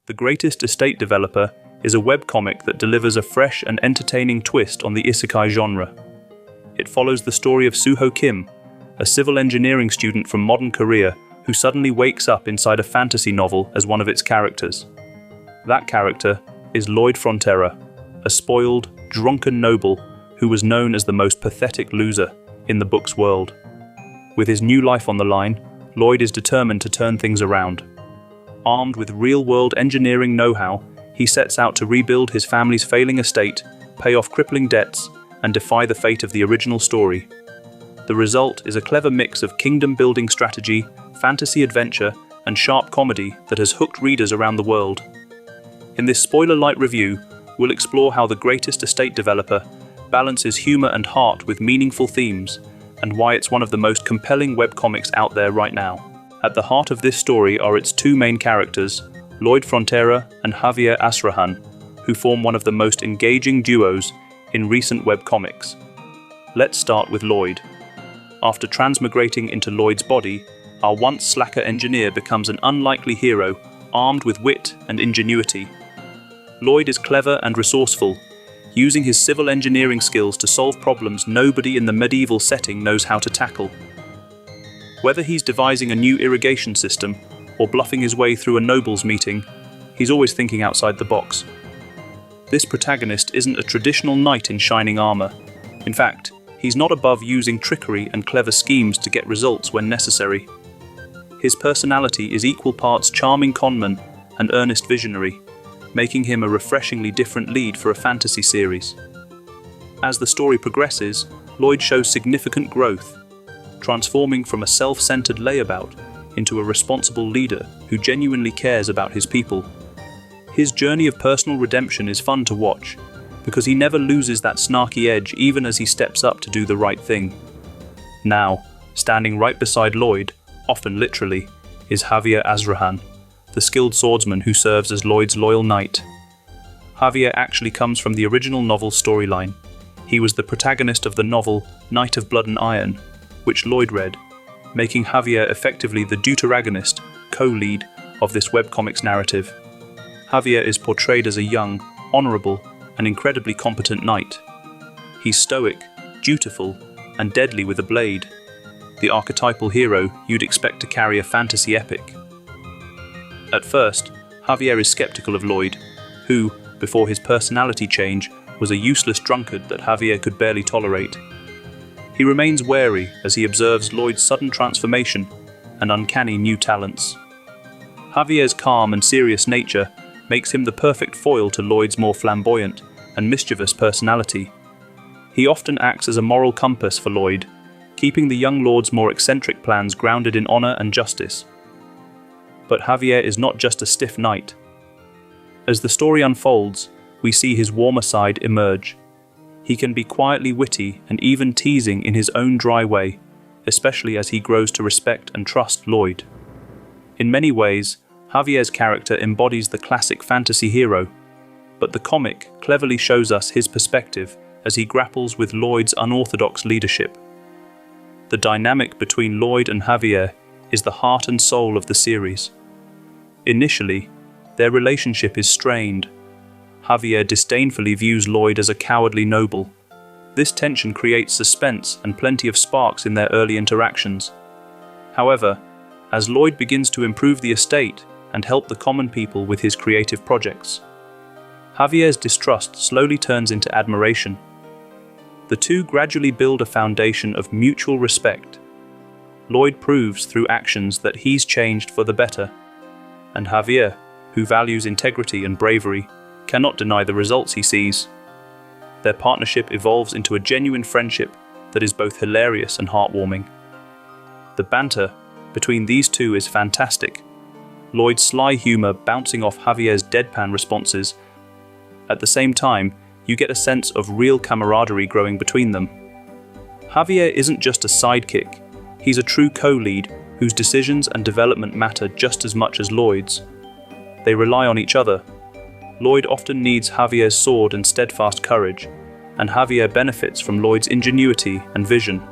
The Greatest Estate Developer is a webcomic that delivers a fresh and entertaining twist on the Isekai genre. It follows the story of Suho Kim, a civil engineering student from modern Korea who suddenly wakes up inside a fantasy novel as one of its characters. That character is Lloyd Frontera, a spoiled, drunken noble who was known as the most pathetic loser in the book's world. With his new life on the line, Lloyd is determined to turn things around. Armed with real-world engineering know-how, he sets out to rebuild his family's failing estate, pay off crippling debts, and defy the fate of the original story. The result is a clever mix of kingdom-building strategy, fantasy adventure, and sharp comedy that has hooked readers around the world. In this spoiler-light review, we'll explore how The Greatest Estate Developer balances humor and heart with meaningful themes, and why it's one of the most compelling webcomics out there right now. At the heart of this story are its two main characters, Lloyd Frontera and Javier Asrahan, who form one of the most engaging duos in recent webcomics. Let's start with Lloyd. After transmigrating into Lloyd's body, our once slacker engineer becomes an unlikely hero, armed with wit and ingenuity. Lloyd is clever and resourceful, using his civil engineering skills to solve problems nobody in the medieval setting knows how to tackle. Whether he's devising a new irrigation system or bluffing his way through a nobles meeting, he's always thinking outside the box. This protagonist isn't a traditional knight in shining armor. In fact, he's not above using trickery and clever schemes to get results when necessary. His personality is equal parts charming conman and earnest visionary, making him a refreshingly different lead for a fantasy series. As the story progresses, Lloyd shows significant growth, transforming from a self-centered layabout into a responsible leader who genuinely cares about his people. His journey of personal redemption is fun to watch, because he never loses that snarky edge even as he steps up to do the right thing. Now, standing right beside Lloyd, often literally, is Javier Asrahan, the skilled swordsman who serves as Lloyd's loyal knight. Javier actually comes from the original novel storyline. He was the protagonist of the novel Knight of Blood and Iron, which Lloyd read, making Javier effectively the deuteragonist, co-lead of this webcomic's narrative. Javier is portrayed as a young, honorable, and incredibly competent knight. He's stoic, dutiful, and deadly with a blade, the archetypal hero you'd expect to carry a fantasy epic. At first, Javier is skeptical of Lloyd, who, before his personality change, was a useless drunkard that Javier could barely tolerate. He remains wary as he observes Lloyd's sudden transformation and uncanny new talents. Javier's calm and serious nature makes him the perfect foil to Lloyd's more flamboyant and mischievous personality. He often acts as a moral compass for Lloyd, keeping the young lord's more eccentric plans grounded in honor and justice. But Javier is not just a stiff knight. As the story unfolds, we see his warmer side emerge. He can be quietly witty and even teasing in his own dry way, especially as he grows to respect and trust Lloyd. In many ways, Javier's character embodies the classic fantasy hero, but the comic cleverly shows us his perspective as he grapples with Lloyd's unorthodox leadership. The dynamic between Lloyd and Javier is the heart and soul of the series. Initially, their relationship is strained. Javier disdainfully views Lloyd as a cowardly noble. This tension creates suspense and plenty of sparks in their early interactions. However, as Lloyd begins to improve the estate and help the common people with his creative projects, Javier's distrust slowly turns into admiration. The two gradually build a foundation of mutual respect. Lloyd proves through actions that he's changed for the better, and Javier, who values integrity and bravery, cannot deny the results he sees. Their partnership evolves into a genuine friendship that is both hilarious and heartwarming. The banter between these two is fantastic, Lloyd's sly humor bouncing off Javier's deadpan responses. At the same time, you get a sense of real camaraderie growing between them. Javier isn't just a sidekick, he's a true co-lead whose decisions and development matter just as much as Lloyd's. They rely on each other. Lloyd often needs Javier's sword and steadfast courage, and Javier benefits from Lloyd's ingenuity and vision.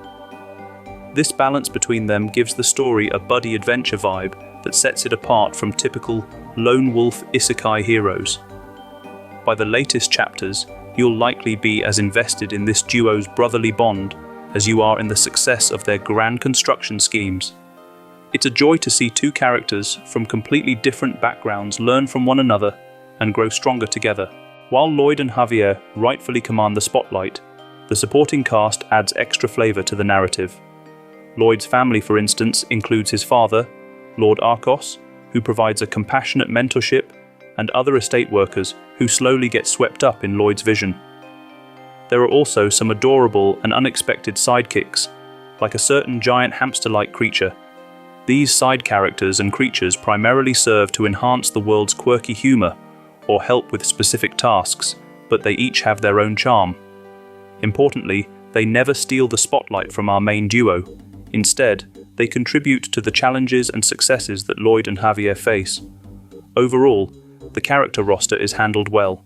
This balance between them gives the story a buddy adventure vibe that sets it apart from typical lone wolf isekai heroes. By the latest chapters, you'll likely be as invested in this duo's brotherly bond as you are in the success of their grand construction schemes. It's a joy to see two characters from completely different backgrounds learn from one another and grow stronger together. While Lloyd and Javier rightfully command the spotlight, the supporting cast adds extra flavor to the narrative. Lloyd's family, for instance, includes his father, Lord Arcos, who provides a compassionate mentorship, and other estate workers who slowly get swept up in Lloyd's vision. There are also some adorable and unexpected sidekicks, like a certain giant hamster-like creature. These side characters and creatures primarily serve to enhance the world's quirky humor or help with specific tasks, but they each have their own charm. Importantly, they never steal the spotlight from our main duo. Instead, they contribute to the challenges and successes that Lloyd and Javier face. Overall, the character roster is handled well.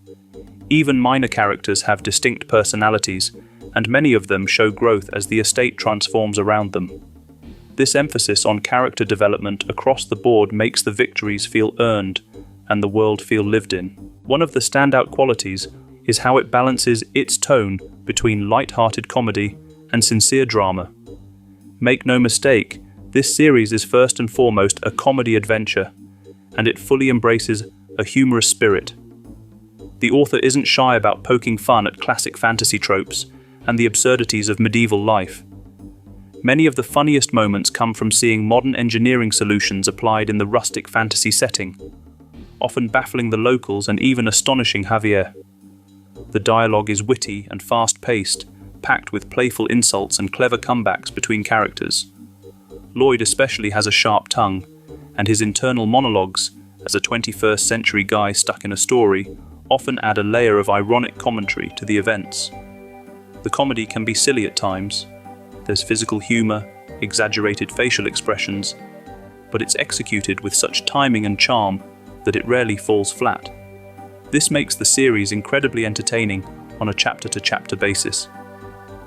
Even minor characters have distinct personalities, and many of them show growth as the estate transforms around them. This emphasis on character development across the board makes the victories feel earned and the world feel lived in. One of the standout qualities is how it balances its tone between light-hearted comedy and sincere drama. Make no mistake, this series is first and foremost a comedy adventure, and it fully embraces a humorous spirit. The author isn't shy about poking fun at classic fantasy tropes and the absurdities of medieval life. Many of the funniest moments come from seeing modern engineering solutions applied in the rustic fantasy setting, often baffling the locals and even astonishing Javier. The dialogue is witty and fast-paced, packed with playful insults and clever comebacks between characters. Lloyd especially has a sharp tongue, and his internal monologues, as a 21st century guy stuck in a story, often add a layer of ironic commentary to the events. The comedy can be silly at times. There's physical humor, exaggerated facial expressions, but it's executed with such timing and charm that it rarely falls flat. This makes the series incredibly entertaining on a chapter-to-chapter basis.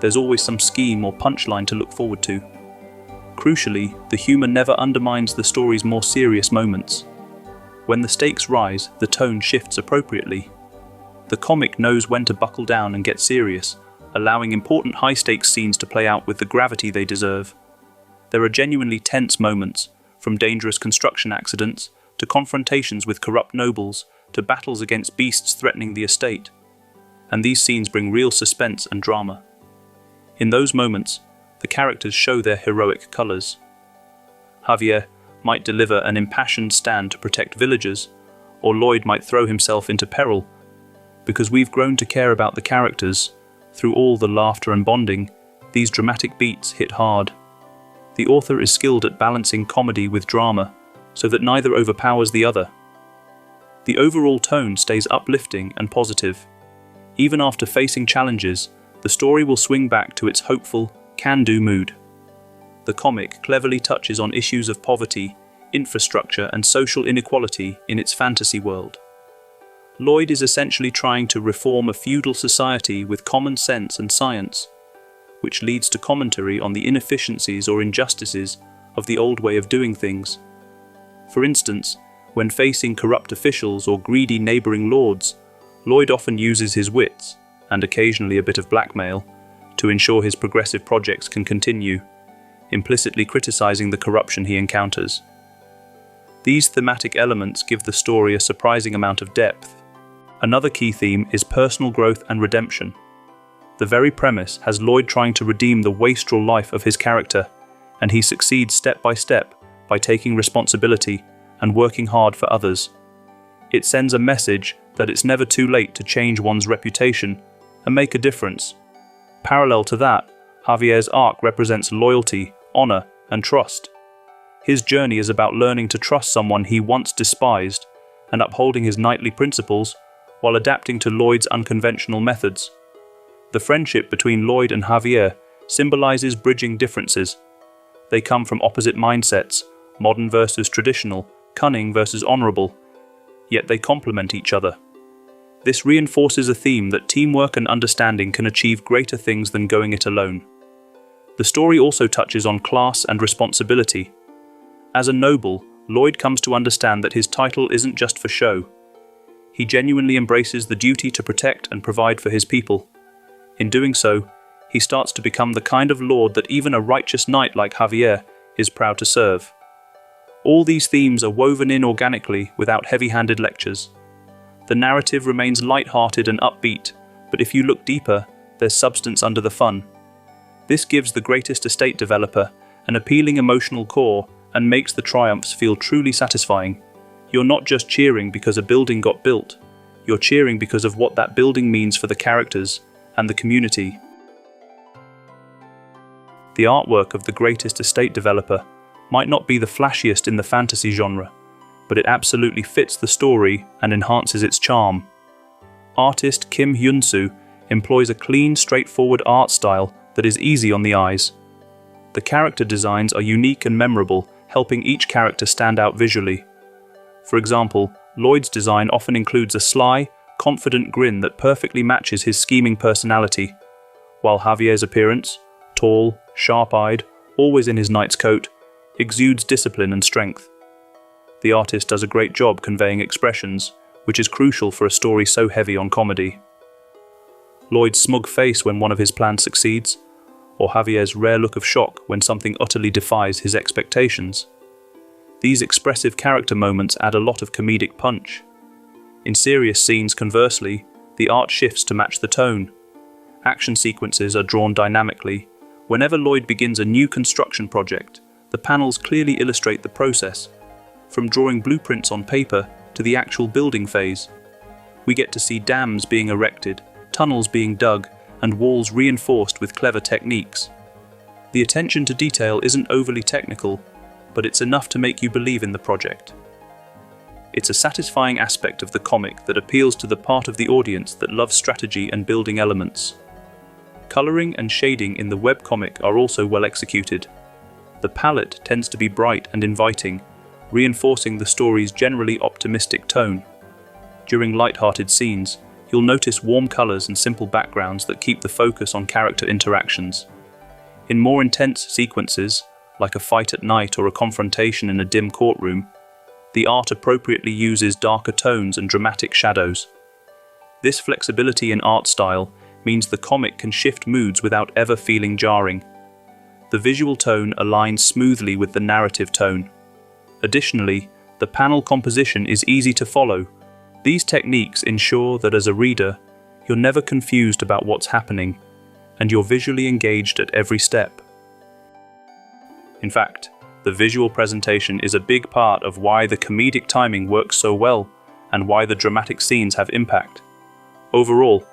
There's always some scheme or punchline to look forward to. Crucially, the humor never undermines the story's more serious moments. When the stakes rise, the tone shifts appropriately. The comic knows when to buckle down and get serious, allowing important high-stakes scenes to play out with the gravity they deserve. There are genuinely tense moments, from dangerous construction accidents, to confrontations with corrupt nobles, to battles against beasts threatening the estate. And these scenes bring real suspense and drama. In those moments, the characters show their heroic colors. Javier might deliver an impassioned stand to protect villagers, or Lloyd might throw himself into peril. Because we've grown to care about the characters, through all the laughter and bonding, these dramatic beats hit hard. The author is skilled at balancing comedy with drama, so that neither overpowers the other. The overall tone stays uplifting and positive. Even after facing challenges, the story will swing back to its hopeful, can-do mood. The comic cleverly touches on issues of poverty, infrastructure, and social inequality in its fantasy world. Lloyd is essentially trying to reform a feudal society with common sense and science, which leads to commentary on the inefficiencies or injustices of the old way of doing things. For instance, when facing corrupt officials or greedy neighboring lords, Lloyd often uses his wits, and occasionally a bit of blackmail, to ensure his progressive projects can continue, implicitly criticizing the corruption he encounters. These thematic elements give the story a surprising amount of depth. Another key theme is personal growth and redemption. The very premise has Lloyd trying to redeem the wastrel life of his character, and he succeeds step by taking responsibility and working hard for others. It sends a message that it's never too late to change one's reputation and make a difference. Parallel to that, Javier's arc represents loyalty, honor, and trust. His journey is about learning to trust someone he once despised and upholding his knightly principles while adapting to Lloyd's unconventional methods. The friendship between Lloyd and Javier symbolizes bridging differences. They come from opposite mindsets, modern versus traditional, cunning versus honorable, yet they complement each other. This reinforces a theme that teamwork and understanding can achieve greater things than going it alone. The story also touches on class and responsibility. As a noble, Lloyd comes to understand that his title isn't just for show. He genuinely embraces the duty to protect and provide for his people. In doing so, he starts to become the kind of lord that even a righteous knight like Javier is proud to serve. All these themes are woven in organically without heavy-handed lectures. The narrative remains light-hearted and upbeat, but if you look deeper, there's substance under the fun. This gives the greatest estate developer an appealing emotional core and makes the triumphs feel truly satisfying. You're not just cheering because a building got built, you're cheering because of what that building means for the characters and the community. The artwork of the greatest estate developer might not be the flashiest in the fantasy genre, but it absolutely fits the story and enhances its charm. Artist Kim Hyun-soo employs a clean, straightforward art style that is easy on the eyes. The character designs are unique and memorable, helping each character stand out visually. For example, Lloyd's design often includes a sly, confident grin that perfectly matches his scheming personality, while Javier's appearance, tall, sharp-eyed, always in his knight's coat, exudes discipline and strength. The artist does a great job conveying expressions, which is crucial for a story so heavy on comedy. Lloyd's smug face when one of his plans succeeds, or Javier's rare look of shock when something utterly defies his expectations. These expressive character moments add a lot of comedic punch. In serious scenes, conversely, the art shifts to match the tone. Action sequences are drawn dynamically. Whenever Lloyd begins a new construction project, the panels clearly illustrate the process, from drawing blueprints on paper to the actual building phase. We get to see dams being erected, tunnels being dug, and walls reinforced with clever techniques. The attention to detail isn't overly technical, but it's enough to make you believe in the project. It's a satisfying aspect of the comic that appeals to the part of the audience that loves strategy and building elements. Coloring and shading in the webcomic are also well executed. The palette tends to be bright and inviting, reinforcing the story's generally optimistic tone. During light-hearted scenes, you'll notice warm colors and simple backgrounds that keep the focus on character interactions. In more intense sequences, like a fight at night or a confrontation in a dim courtroom, the art appropriately uses darker tones and dramatic shadows. This flexibility in art style means the comic can shift moods without ever feeling jarring. The visual tone aligns smoothly with the narrative tone. Additionally, the panel composition is easy to follow. These techniques ensure that as a reader, you're never confused about what's happening, and you're visually engaged at every step. In fact, the visual presentation is a big part of why the comedic timing works so well and why the dramatic scenes have impact. Overall,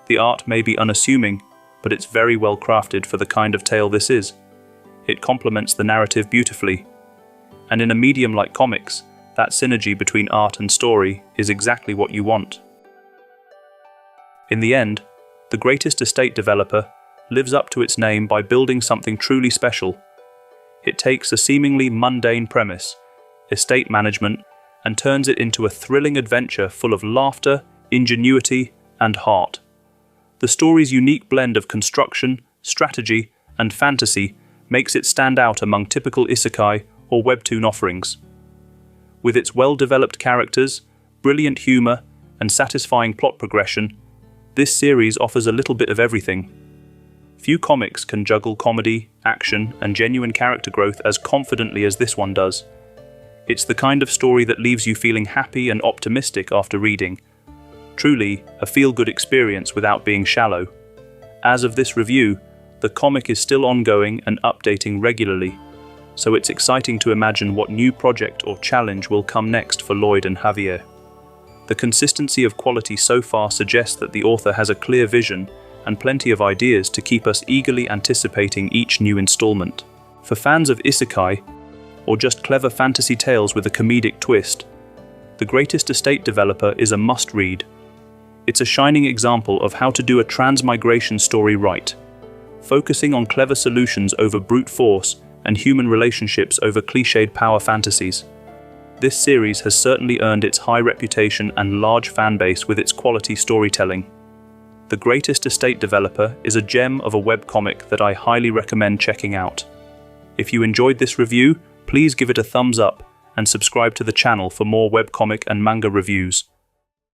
the art may be unassuming, but it's very well crafted for the kind of tale this is. It complements the narrative beautifully. And in a medium like comics, that synergy between art and story is exactly what you want. In the end, the greatest estate developer lives up to its name by building something truly special. It takes a seemingly mundane premise, estate management, and turns it into a thrilling adventure full of laughter, ingenuity, and heart. The story's unique blend of construction, strategy, and fantasy makes it stand out among typical Isekai or Webtoon offerings. With its well-developed characters, brilliant humor, and satisfying plot progression, this series offers a little bit of everything. Few comics can juggle comedy, action, and genuine character growth as confidently as this one does. It's the kind of story that leaves you feeling happy and optimistic after reading. Truly, a feel-good experience without being shallow. As of this review, the comic is still ongoing and updating regularly, so it's exciting to imagine what new project or challenge will come next for Lloyd and Javier. The consistency of quality so far suggests that the author has a clear vision and plenty of ideas to keep us eagerly anticipating each new installment. For fans of Isekai, or just clever fantasy tales with a comedic twist, The Greatest Estate Developer is a must-read. It's a shining example of how to do a transmigration story right, focusing on clever solutions over brute force and human relationships over cliched power fantasies. This series has certainly earned its high reputation and large fan base with its quality storytelling. The Greatest Estate Developer is a gem of a webcomic that I highly recommend checking out. If you enjoyed this review, please give it a thumbs up and subscribe to the channel for more webcomic and manga reviews.